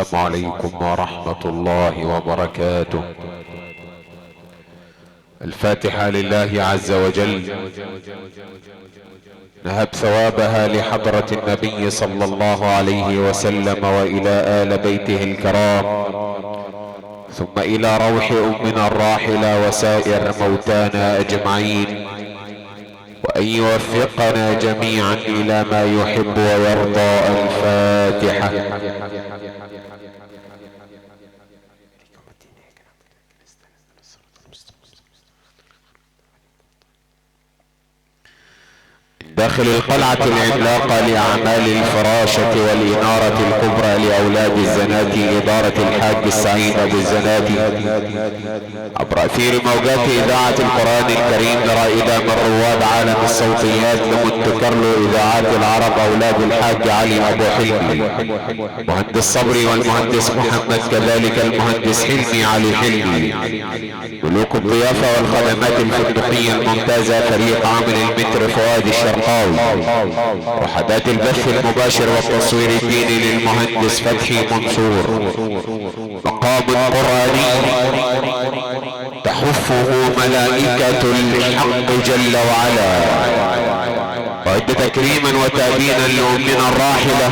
السلام عليكم ورحمة الله وبركاته. الفاتحة لله عز وجل، نهب ثوابها لحضرة النبي صلى الله عليه وسلم وإلى آل بيته الكرام، ثم إلى روح أمنا الراحلة وسائر موتانا أجمعين، وأن يوفقنا جميعا إلى ما يحب ويرضى. الفاتحة. داخل القلعة العملاقة لأعمال الفراشة والإنارة الكبرى لأولاد الزناتي، إدارة الحاج السعيد أبو الزناتي، عبر أثير موجات إذاعة القرآن الكريم لرائدة من رواد عالم الصوتيات لمنت كارلو إذاعات العرب أولاد الحاج علي أبو حلمي، مهندس صبري والمهندس محمد، كذلك المهندس حلمي علي حلمي، ملوك الضيافة والخدمات الفندقية الممتازة فريق عامل المتر فؤاد الشرقاوي، وحدات البث المباشر والتصوير الديني للمهندس فتحي منصور، مقام قرآني تحفه ملائكة الحق جل وعلا، وعد تكريما وتأبينا لأمنا الراحلة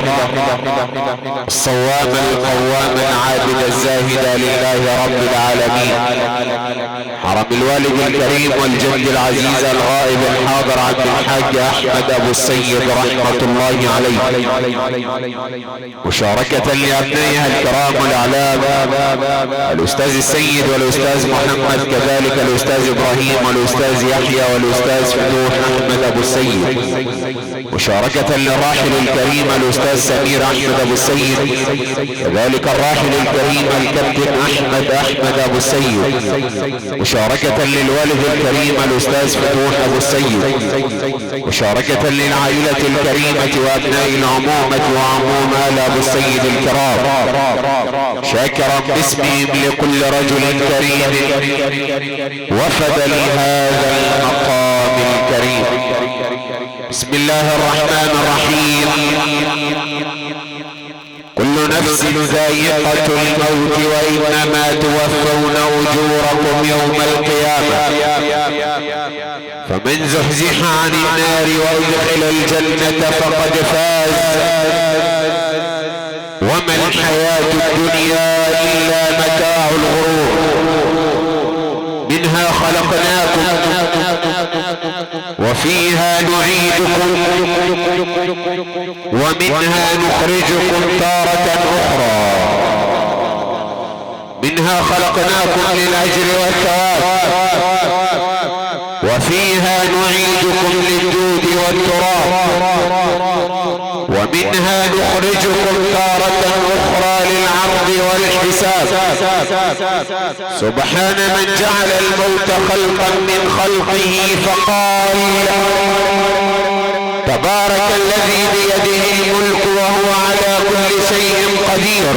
الصوامة القوامة العابدة الزاهدة لله رب العالمين، حرم الوالد الكريم والجد العزيز الغائب الحاضر عبد الحاج أحمد أبو السيد رحمة الله عليه، مشاركة لأبنائها الكرام والأعلام الأستاذ السيد والأستاذ محمد، كذلك الأستاذ إبراهيم والأستاذ يحيى والأستاذ فتوح أحمد أبو السيد، مشاركة للراحل الكريم الأستاذ سمير أحمد أبو السيد، كذلك الراحل الكريم الكابتن أحمد أبو السيد، مشاركة للوالد الكريم الأستاذ فتوح أبو السيد، مشاركة للعائلة الكريمة وأبناء العمومة وعموم آل أبو السيد الكرام، شاكرا باسمهم لكل رجل كريم وفد لهذا المقام الكريم. بسم الله الرحمن الرحيم. كل نفس ذائقة الموت وإنما توفون أجوركم يوم القيامة، فمن زحزح عن النار وأدخل الجنة فقد فاز، وما الحياة الدنيا إلا متاع الغرور. منها خلقناكم وفيها نعيدكم ومنها نخرجكم تارة أخرى. منها خلقناكم للأجر والثواب، وفيها نعيدكم للجود والتراب، ومنها نخرجكم تارة أخرى للعرض والحساب. سبحان من جعل الموت خلقا من خلقه فقال تبارك الذي بيده الملك وهو على كل شيء قدير،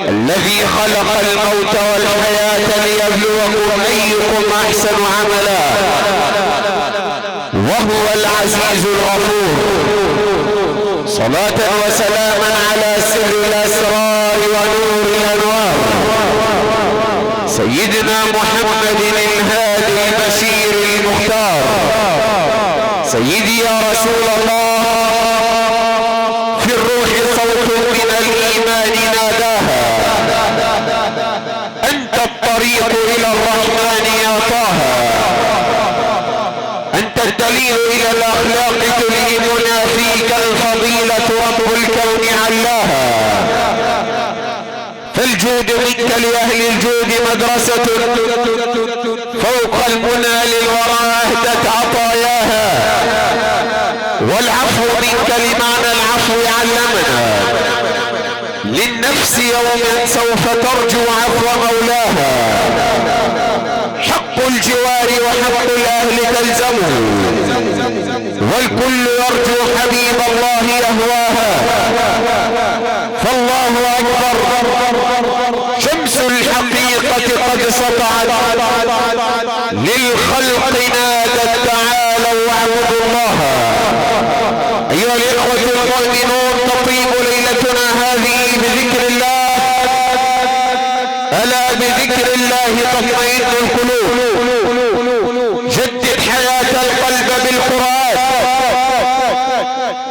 الذي خلق الموت والحياة ليبلوكم أيكم أحسن عملا، وهو العزيز الغفور. صلاة وسلاما على سر الأسرار ونور الأنوار، سيدنا محمد الهادي البشير المختار. سيدي يا رسول الله، في الروح صوت من الإيمان ناداها، أنت الطريق إلى الرحمن يا طه، أنت الدليل إلى الأخلاق تلهمنا، فيك الفضيلة رب الكون علاها. فالجود منك لأهل الجود مدرسة، فوق المنى للورى أهدت عطاياها، والعفو منك لمعنى العفو علمنا، للنفس يوما سوف ترجو عفو مولاها، حق الجوار وحق الأهل تلزمه، والكل يرجو حبيب الله يهواها. فالله أكبر، شمس الحقيقة قد سطعت، للخلق نادت تعالوا واعبدوا الله. أيها الإخوة المؤمنون، تطيب ليلتنا هذه بذكر الله تطمئن القلوب. جدد حياة القلب بالقرآن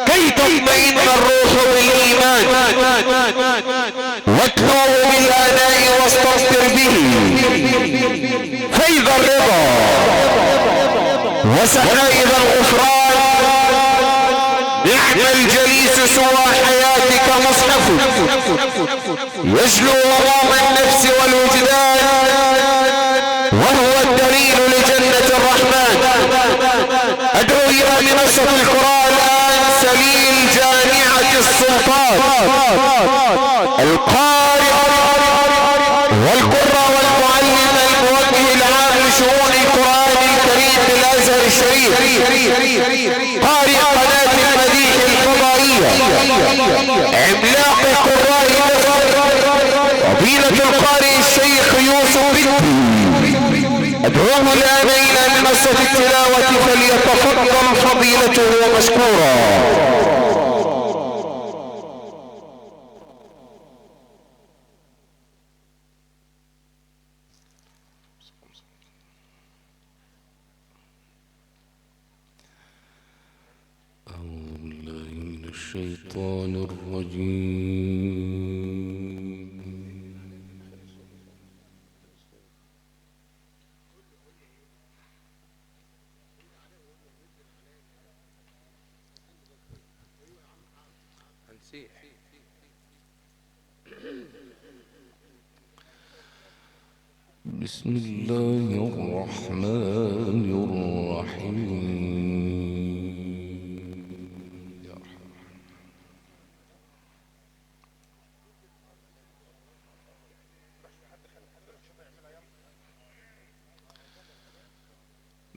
كي تطمئن الروح بالإيمان، واتلوه بالآناء واستغفر به فإذا الرضا وسحائب الغفران. نعم الجليس سوى حياتك مصحف يجلو غرام النفس والوجدان، وهو الدليل لجنة الرحمن. أدعو إلى منصة القرآن الآن سليل جامعة السلطان، القارئ والقرى والمعلم الموجه العام لشؤون القرآن الكريم بالأزهر الشريف، قارئ قناة المديح الفضائية، عملاق قراء مصر، فضيلة القارئ الشيخ يوسف بنتي. ادعوه الآن إلى منصة التلاوة فليتفضل فضيلته مشكورا. الشيطان الرجيم. بسم الله الرحمن الرحيم.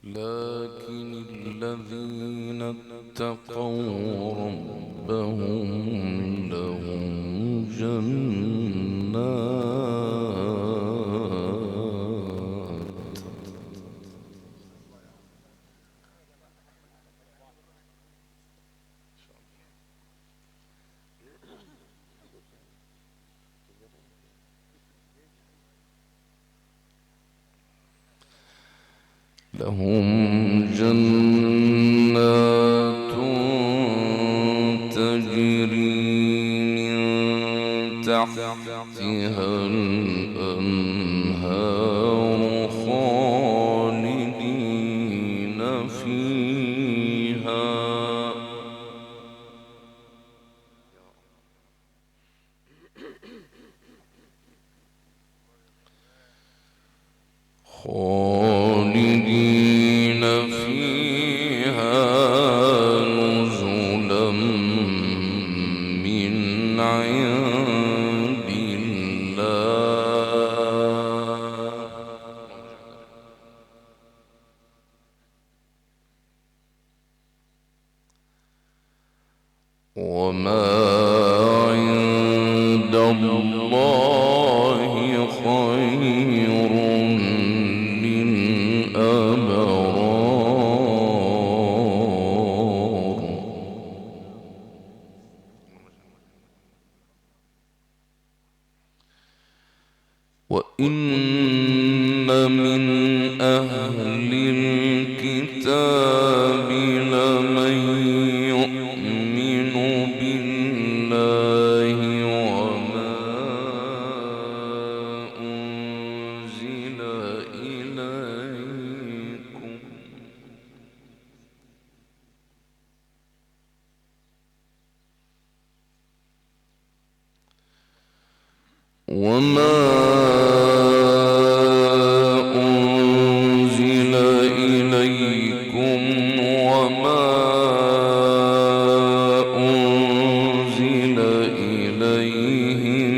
لكن الذين اتقوا ربهم لهم جنات تجري من تحتها الأنهار خالدين فيها نزلا من عند الله. وما عند الله خير للأبرار. وإن من أهل الكتاب لمن يؤمن بالله وما أنزل إليكم وما أنزل إليهم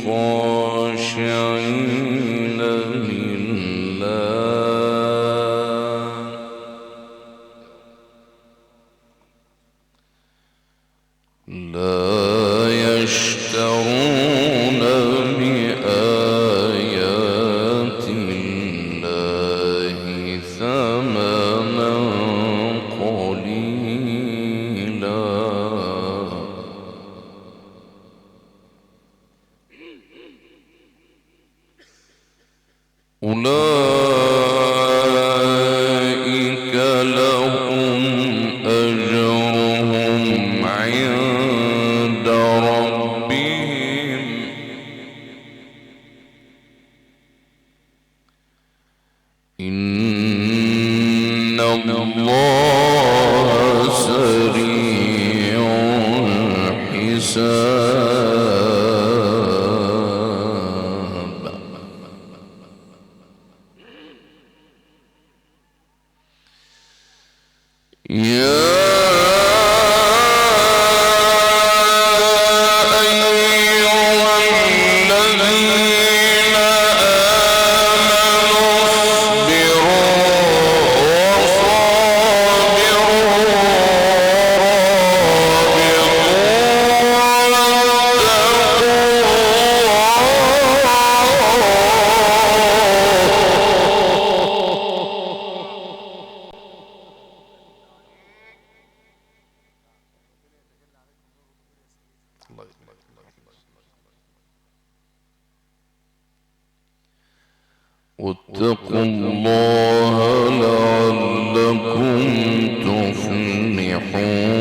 خاشعين لله لا يشترون بآيات الله ثمنا قليلا أولئك لهم أجرهم عند ربهم إن الله سريع الحساب. يا واتقوا الله لعلكم تفلحون.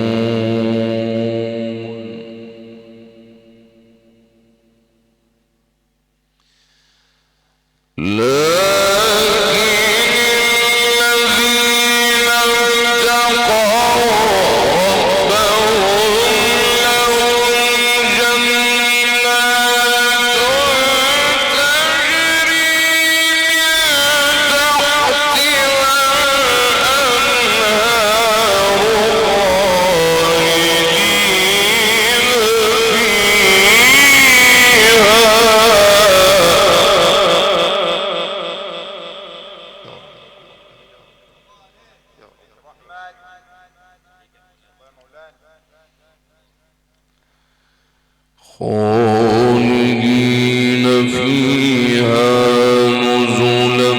خالدين فيها نزلا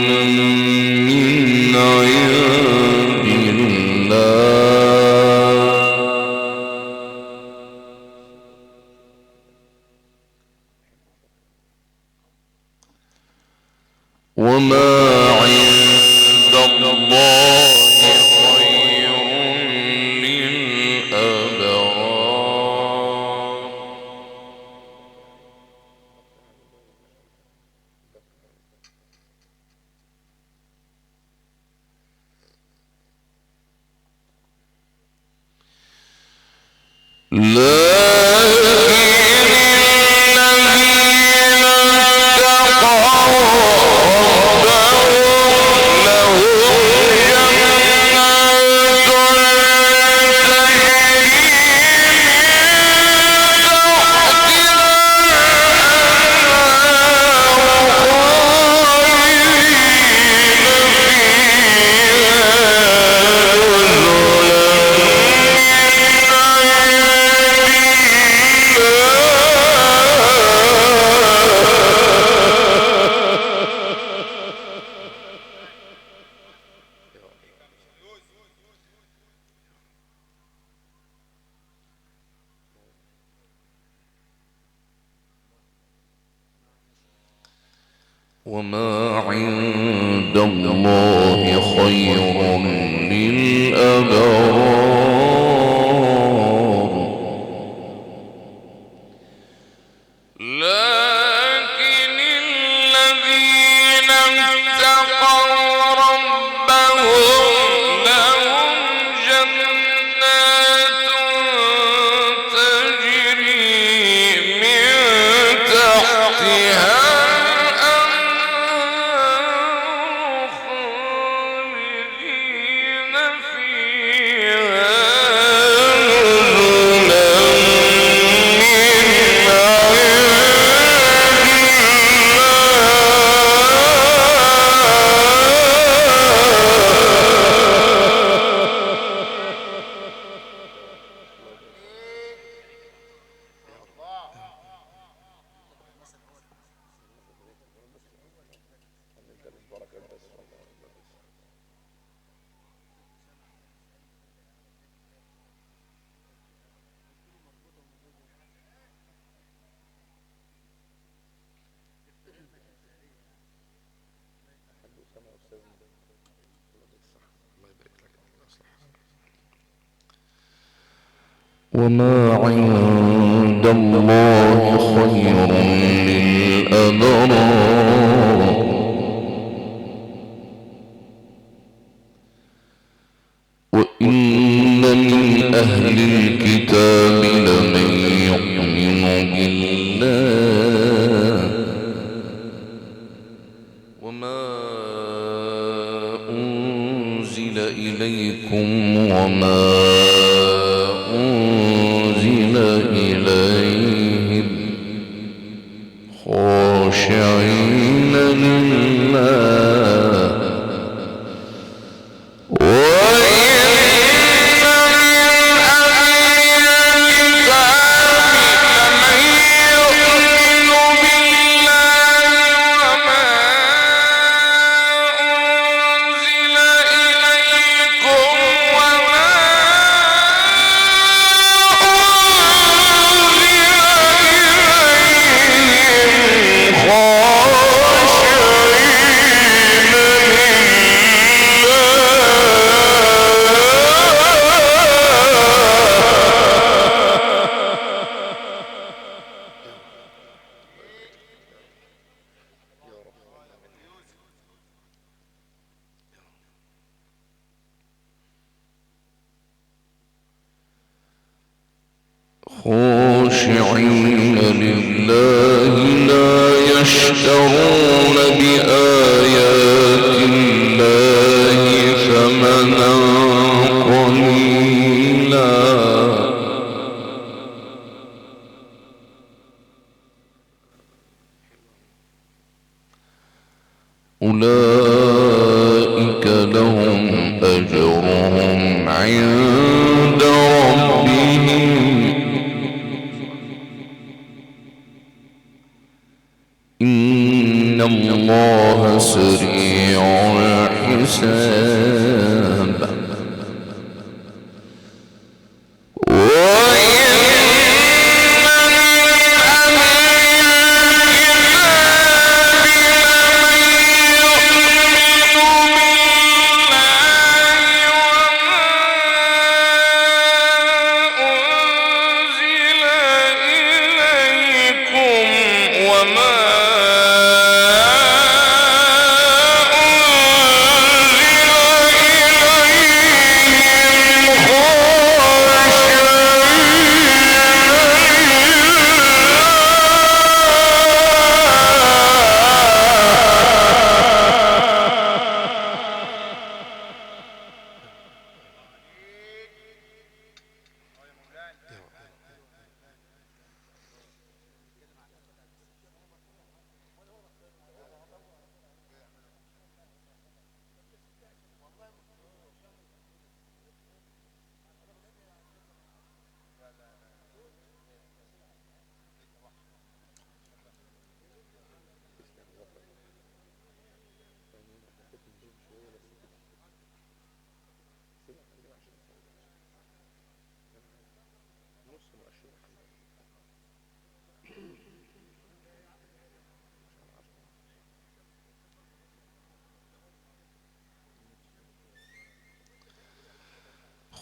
من عند الله وما عند الله خير للأبرار. وما عند الله خير للأبرار. لكن الذين اتقوا ربهم لهم جنات تجري من تحتها وما عند الله خير للأبرار وإن من أهل الكتاب لمن يؤمن بالله وما أنزل إليكم وما أنزل إليهم خاشعين لله خاشعين لله لا يشترون بآيات الله ثمنا قليلا أولئك لهم أجرهم عند ربهم إن الله سريع الحساب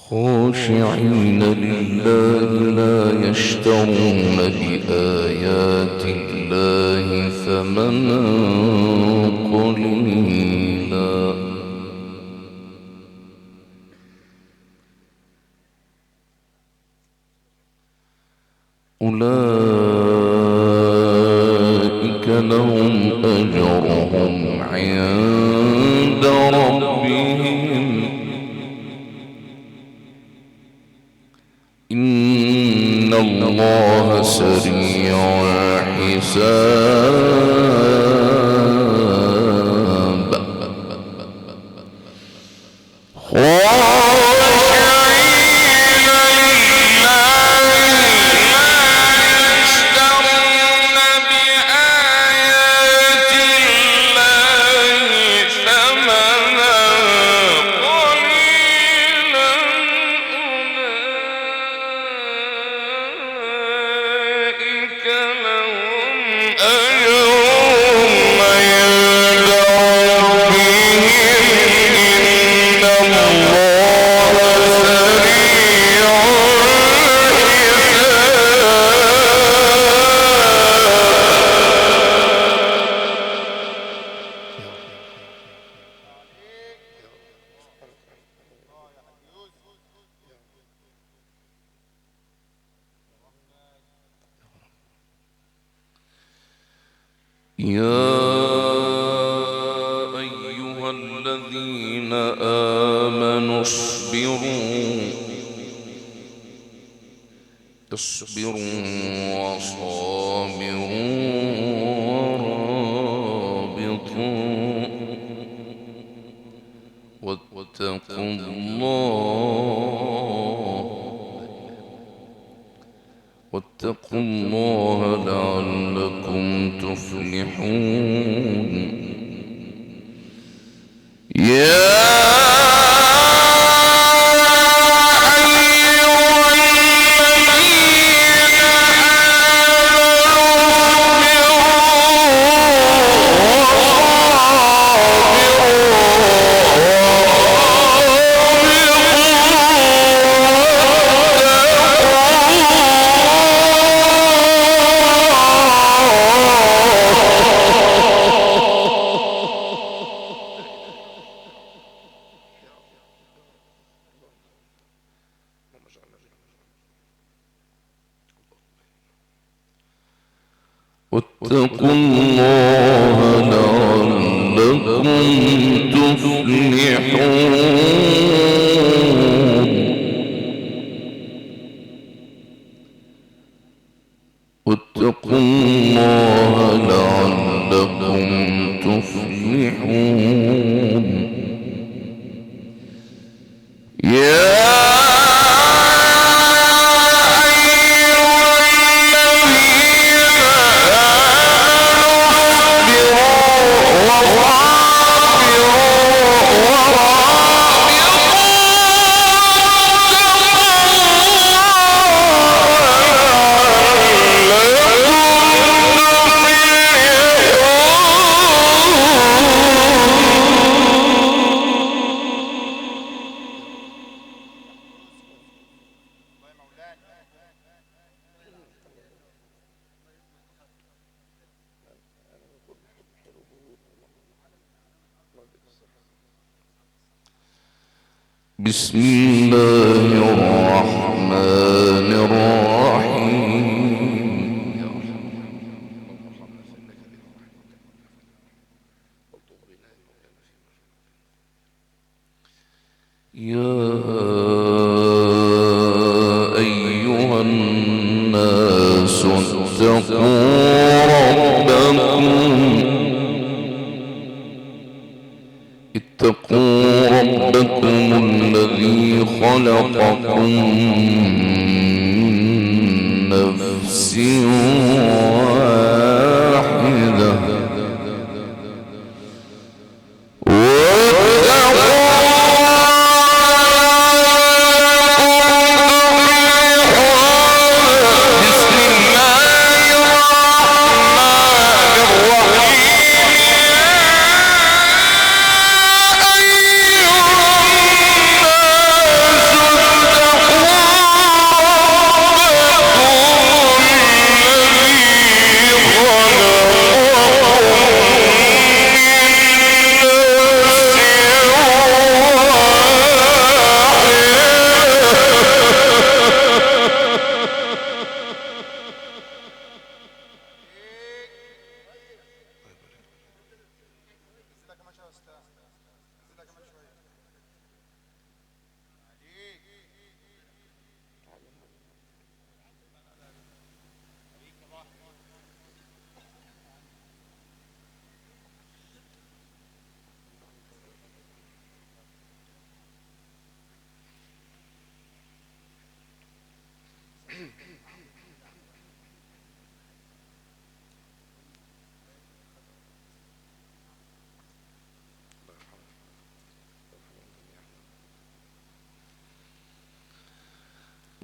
خاشعين لله لا يشترون بآيات الله ثمنا قليلا أولئك لهم أجرهم عند ربهم إن الله سريع الحساب أجر يا أيها الذين آمنوا اصبروا وصابروا ورابطوا واتقوا الله لعلكم تفلحون. واتقوا الله لعلكم تفلحون. واتقوا الله لعلكم تفلحون. بسم الله الرحمن الرحيم. يا أيها الناس اتقوا ربكم الذي خلقكم من نفس واحدة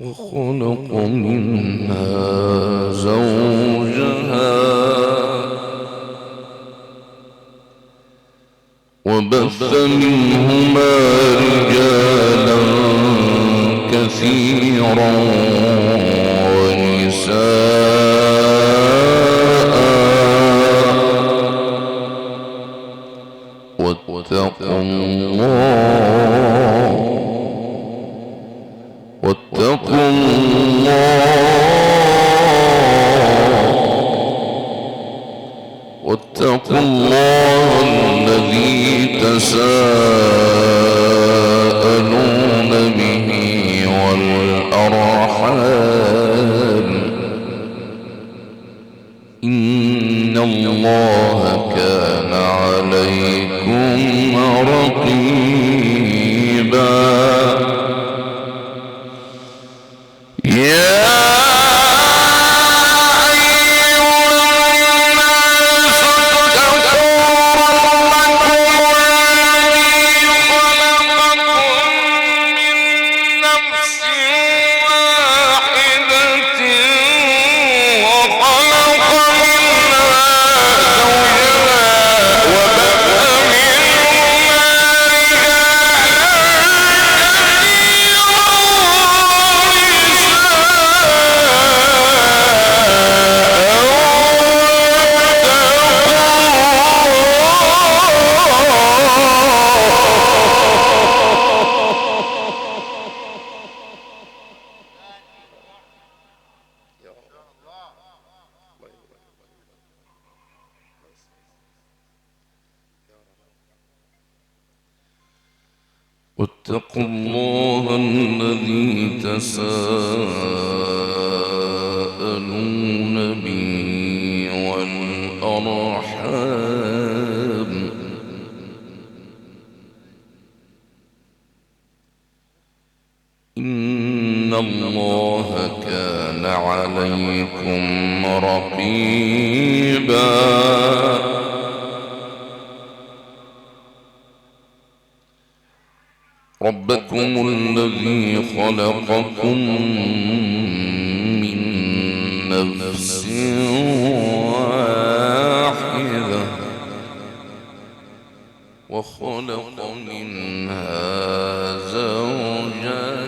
وخلق منها زوجها وبث منهما رجالا كثيرا ونساء واتقوا الله واتقوا الله الذي تساءلون به والأرحام إن الله كان عليكم رقيبا يا واتقوا الله الذي تساءلون به والأرحام إن الله كان عليكم رقيبا ربكم الذي خلقكم من نفس واحدة وخلق منها زوجها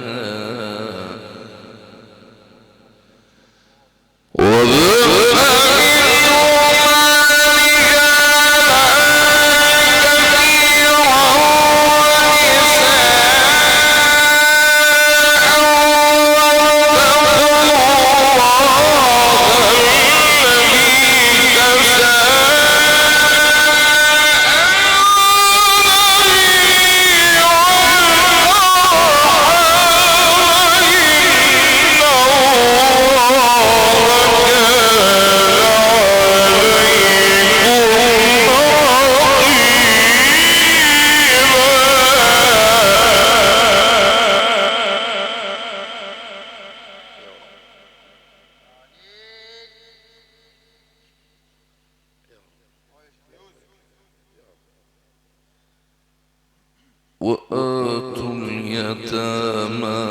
وآتوا اليتامى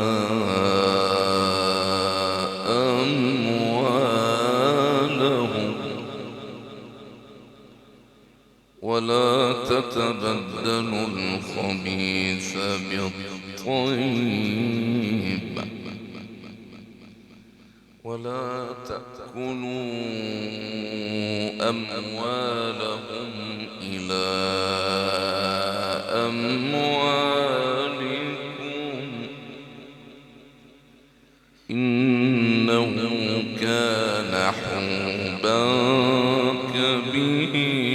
أموالهم ولا تتبدلوا الخبيث بالطيب ولا تأكلوا أموالهم إلى أموالكم إنه كان حوبا كبيرا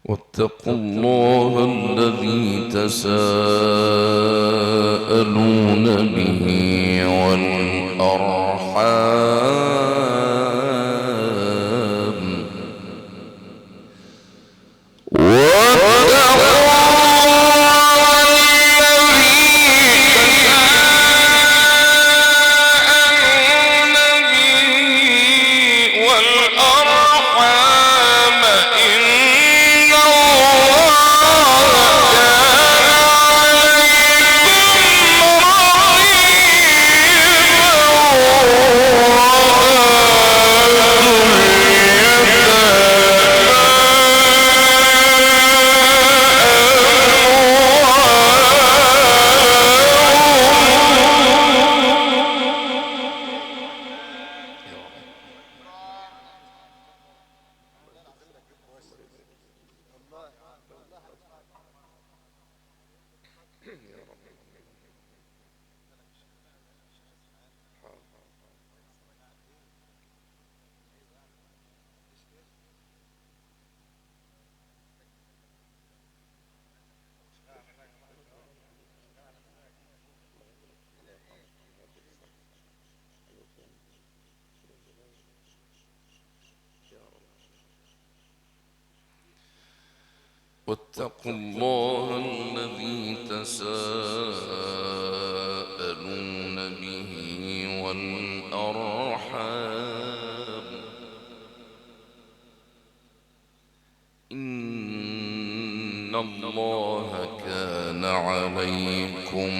واتقوا الله الذي تساءلون به والأرحام واتقوا الله الذي تساءلون به والأرحام إن الله كان عليكم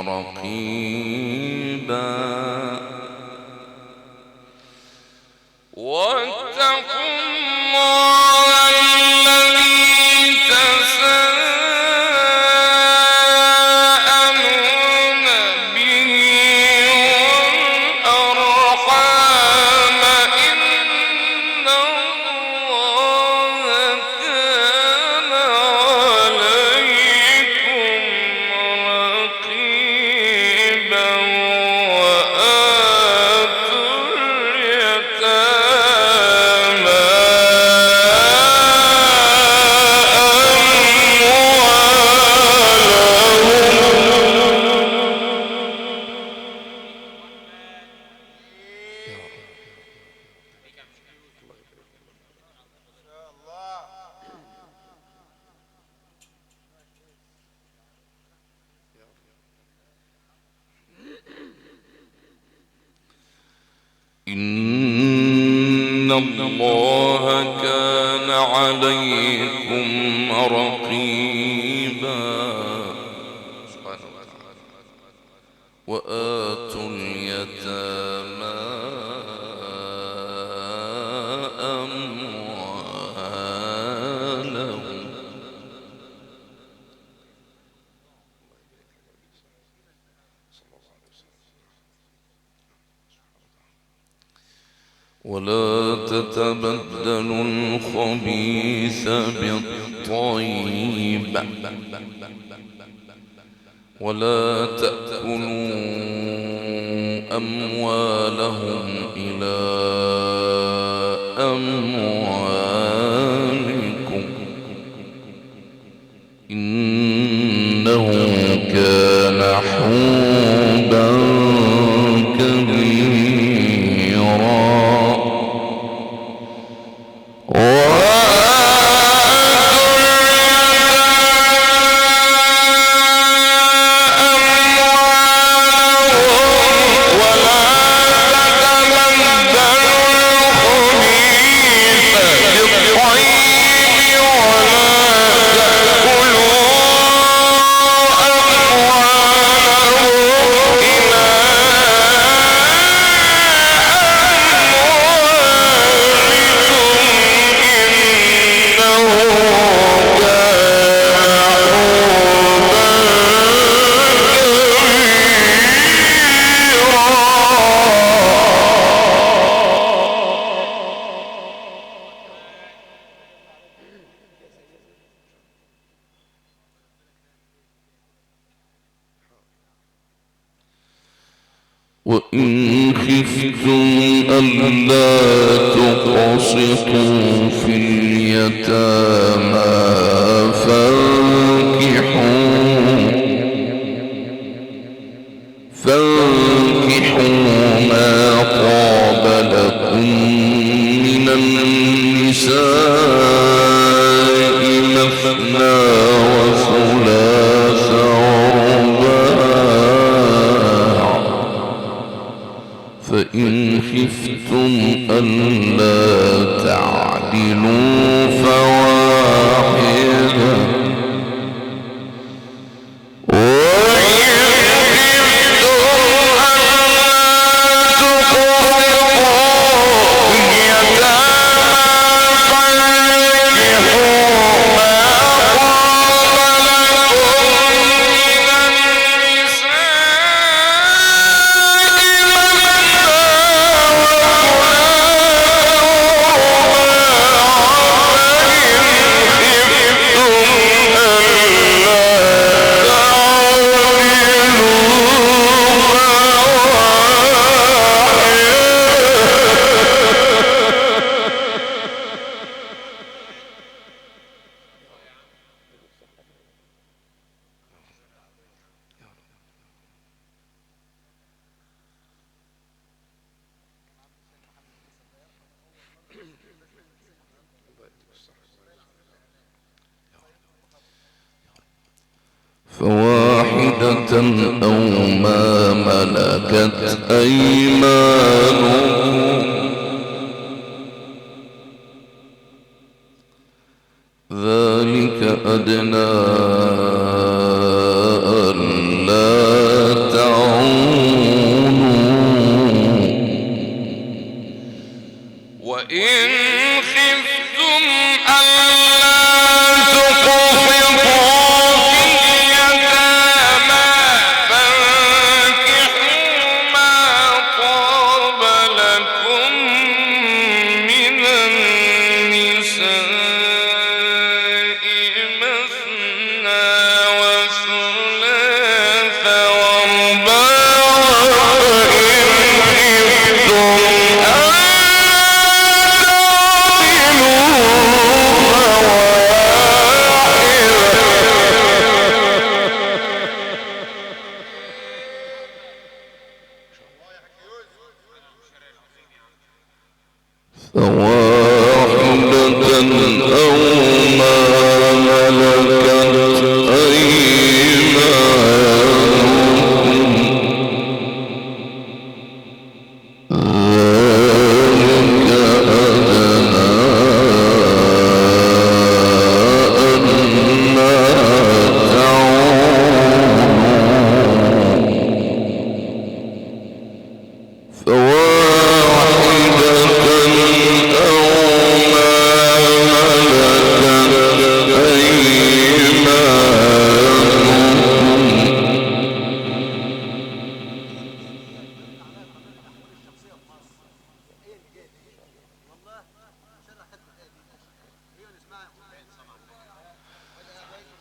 رقيبا واتقوا الله الذي تساءلون به والأرحام إن الله كان عليكم رقيبا وآتوا اليتامى إن الله كان عليكم رقيبا وآتوا اليتامى أموالهم ولا تتبدلوا الخبيث بالطيب ولا تأكلوا أموالهم إلى أموالكم إنه كان حوبا كبيرا وإن خفتم ألا تقسطوا في اليتامى فانكحوا ما طاب لكم من النساء مثنى وثلاث ورباع فإن خفتم ألا تعدلوا فواحدة واحدة أو ما ملكت أيمانكم ذلك أدنى ألا تعولوا وإن خفتم ألا تقسطوا في اليتامى فانكحوا ما طاب لكم من النساء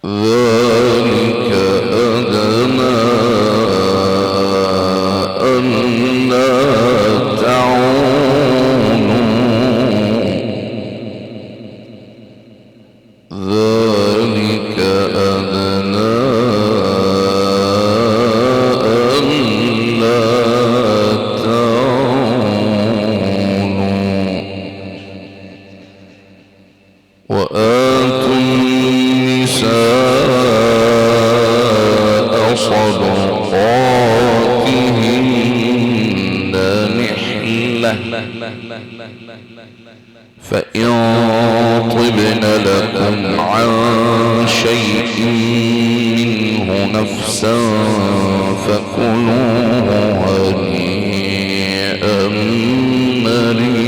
ذلك أدنى ألا تعولوا ذلك أدنى ألا تعولوا وآتوا النساء صدقاتهن نحلة فإن طبن لكم عن شيء منه نفسا فكلوه هنيئا مريئا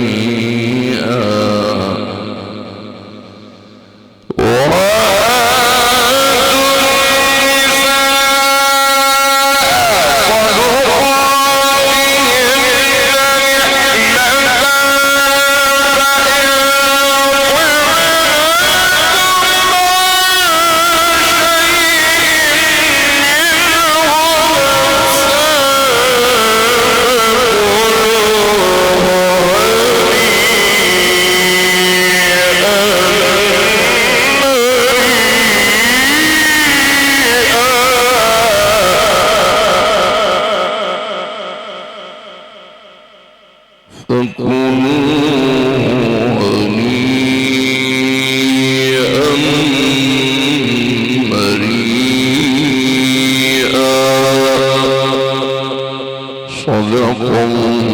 صدق الله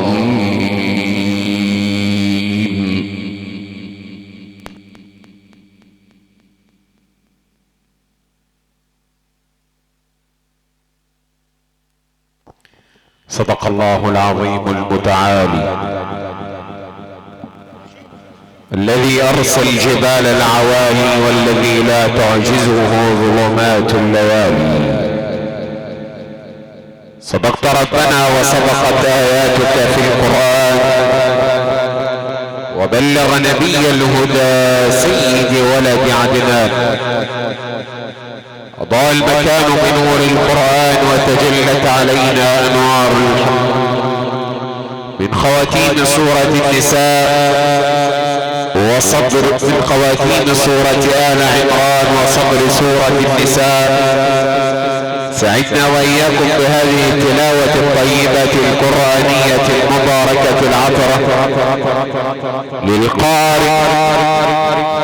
العظيم. صدق الله العظيم المتعالي الذي أرسل الجبال العوالي والذي لا تعجزه ظلمات الليالي. صدقت ربنا وصدقت آياتك في القرآن وبلغ نبي الهدى سيد ولد عدنان. أضاء المكان بنور القرآن وتجلت علينا أنوار الحق من خواتيم سورة النساء وصدر من خواتيم سورة آل عمران وصدر سورة النساء سعدنا وإياكم بهذه التلاوة الطيبة القرآنية المباركة العطرة للقارئ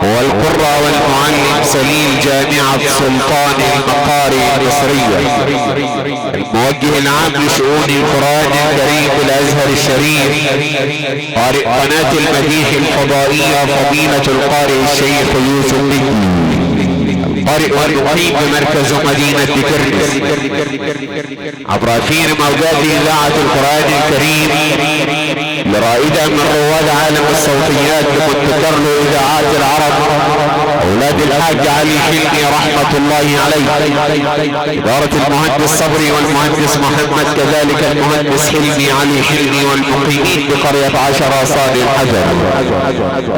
والقراء والمعلم سليم جامعة سلطان المقارئ المصرية، الموجه العام لشؤون القرآن الكريم بالأزهر الشريف، قارئ قناة المديح الفضائية فضيلة القارئ الشيخ يوسف بن قارئ والمقيم بمركز مدينة كرنس، عبر أثير موجات إذاعة القرآن الكريم لرائدة من رواد عالم الصوتيات لمنتج إذاعات العرب أولاد الحاج علي حلمي رحمة الله عليه، إدارة المهندس صبري والمهندس محمد، كذلك المهندس حلمي علي حلمي والمقيمين بقرية 10 صاد الحجر،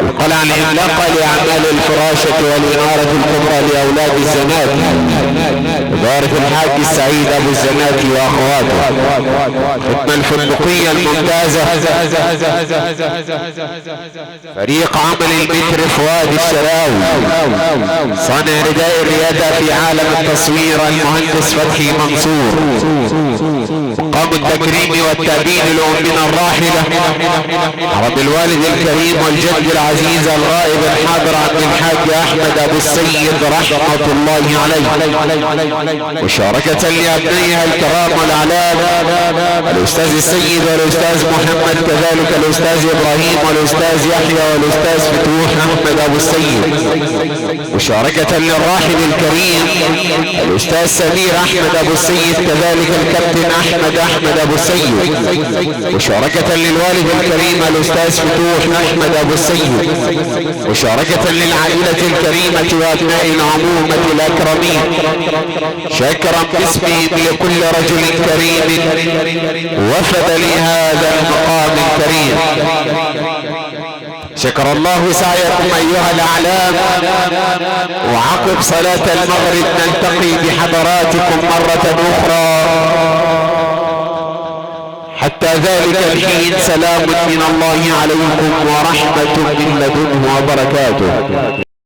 القلعة العملاقة لأعمال الفراشة والإنارة الكبرى لأولاد الزناتي، إدارة الحاج السعيد أبو الزناتي وأخواته، الخدمة الفندقية الممتازة، فريق عمل المتر فؤاد الشراوي، صانع رداء الريادة في عالم التصوير المهندس فتحي منصور، مقام التكريم والتأبين لأمنا الراحلة عرب الوالد الكريم والجد العزيز الغائب الحاضر عبد الحاج أحمد أبو السيد رحمة الله عليه، مشاركة لأبنائها الكرام والأعلام الأستاذ السيد والأستاذ محمد، كذلك الأستاذ إبراهيم والأستاذ يحيى والأستاذ فتوح أحمد أبو السيد، مشاركة للراحل الكريم الأستاذ سمير أحمد أبو السيد، كذلك الكابتن أحمد أبو السيد، مشاركة للوالد الكريم الأستاذ فتوح أحمد أبو السيد، مشاركة للعائلة الكريمة وأبناء العمومة الأكرمين، شكرا باسمهم لكل رجل كريم وفد لهذا المقام الكريم. شكر الله سعيكم أيها الأعلام، وعقب صلاة المغرب نلتقي بحضراتكم مرة أخرى، حتى ذلك الحين سلام من الله عليكم ورحمة من لدنه وبركاته.